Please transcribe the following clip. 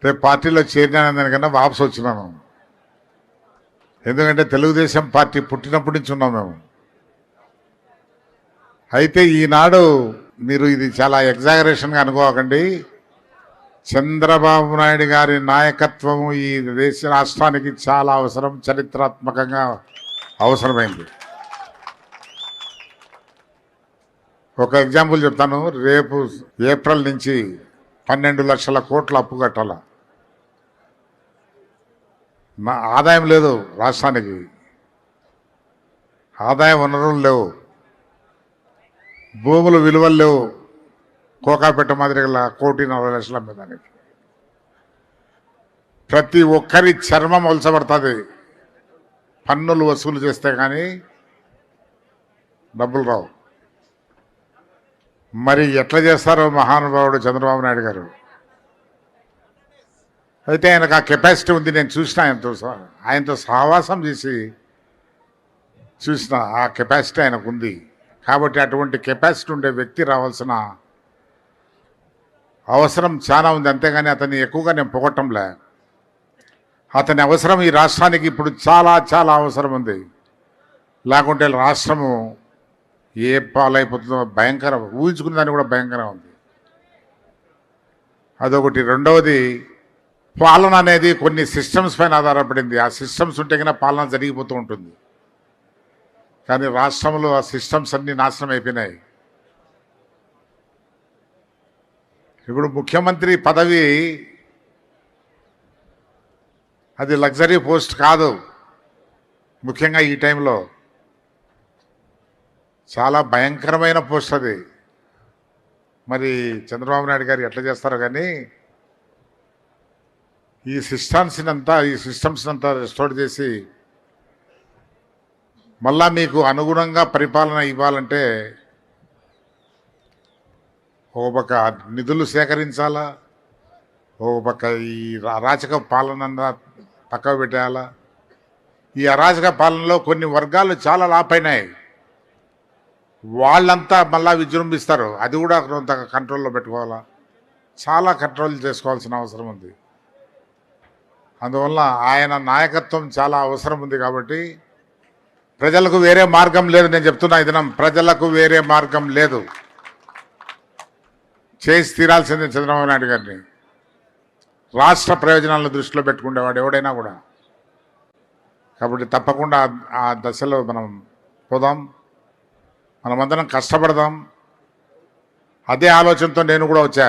రేపు పార్టీలో చేరినాను దానికన్నా వాపసు వచ్చినాను. ఎందుకంటే తెలుగుదేశం పార్టీ పుట్టినప్పటి నుంచి ఉన్నాం మేము. అయితే ఈనాడు మీరు ఇది చాలా ఎగ్జాగరేషన్గా అనుకోకండి. చంద్రబాబు నాయుడు గారి నాయకత్వము ఈ దేశ రాష్ట్రానికి చాలా అవసరం, చరిత్రాత్మకంగా అవసరమైంది. ఒక ఎగ్జాంపుల్ చెప్తాను. రేపు ఏప్రిల్ నుంచి 12 లక్షల కోట్ల అప్పు కట్టాల. ఆదాయం లేదు రాష్ట్రానికి, ఆదాయ వనరులు లేవు, భూములు విలువలు లేవు. కోకాపెట్ట మాదిరిగా 1,40,00,000 అమ్మేదానికి ప్రతి ఒక్కరి చర్మం ఒలచబడుతుంది. పన్నులు వసూలు చేస్తే కానీ డబ్బులు రావు. మరి ఎట్లా చేస్తారో మహానుభావుడు చంద్రబాబు నాయుడు గారు. అయితే ఆయనకు ఆ కెపాసిటీ ఉంది. నేను చూసిన ఆయనతో సహవాసం చేసి చూసిన ఆ కెపాసిటీ ఆయనకు ఉంది. కాబట్టి అటువంటి కెపాసిటీ ఉండే వ్యక్తి రావాల్సిన అవసరం చాలా ఉంది. అంతేగాని అతన్ని ఎక్కువగా నేను పొగట్టంలే. అతని అవసరం ఈ రాష్ట్రానికి ఇప్పుడు చాలా చాలా అవసరం ఉంది. లేకుంటే రాష్ట్రము ఏ పాలైపోతుందో భయంకరం, ఊహించుకునే దాన్ని కూడా భయంకరం ఉంది. అదొకటి. రెండవది, పాలన అనేది కొన్ని సిస్టమ్స్ పైన ఆధారపడింది. ఆ సిస్టమ్స్ ఉంటే కన్నా పాలన జరిగిపోతూ ఉంటుంది. కానీ రాష్ట్రంలో ఆ సిస్టమ్స్ అన్నీ నాశనం అయిపోయినాయి. ఇప్పుడు ముఖ్యమంత్రి పదవి అది లగ్జరీ పోస్ట్ కాదు. ముఖ్యంగా ఈ టైంలో చాలా భయంకరమైన పోస్ట్ అది. మరి చంద్రబాబు నాయుడు గారు ఎట్లా చేస్తారో కానీ ఈ సిస్టమ్స్ అంతా రెస్టోర్ చేసి మళ్ళా మీకు అనుగుణంగా పరిపాలన ఇవ్వాలంటే ఒక పక్క నిధులు సేకరించాలా, ఒక పక్క ఈ అరాచక పాలన పక్కకు పెట్టేయాలా. ఈ అరాచక పాలనలో కొన్ని వర్గాలు చాలా లాభైనాయి. వాళ్ళంతా మళ్ళా విజృంభిస్తారు. అది కూడా కొంత కంట్రోల్లో పెట్టుకోవాలా. చాలా కంట్రోల్ చేసుకోవాల్సిన అవసరం ఉంది. అందువల్ల ఆయన నాయకత్వం చాలా అవసరం ఉంది. కాబట్టి ప్రజలకు వేరే మార్గం లేదు. నేను చెప్తున్నా ఈ దినం, ప్రజలకు వేరే మార్గం లేదు. చేసి తీరాల్సిందే చంద్రబాబు నాయుడు గారిని. రాష్ట్ర ప్రయోజనాలను దృష్టిలో పెట్టుకునేవాడు ఎవడైనా కూడా. కాబట్టి తప్పకుండా ఆ దశలో మనం పోదాం, మనమందరం కష్టపడదాం. అదే ఆలోచనతో నేను కూడా వచ్చా.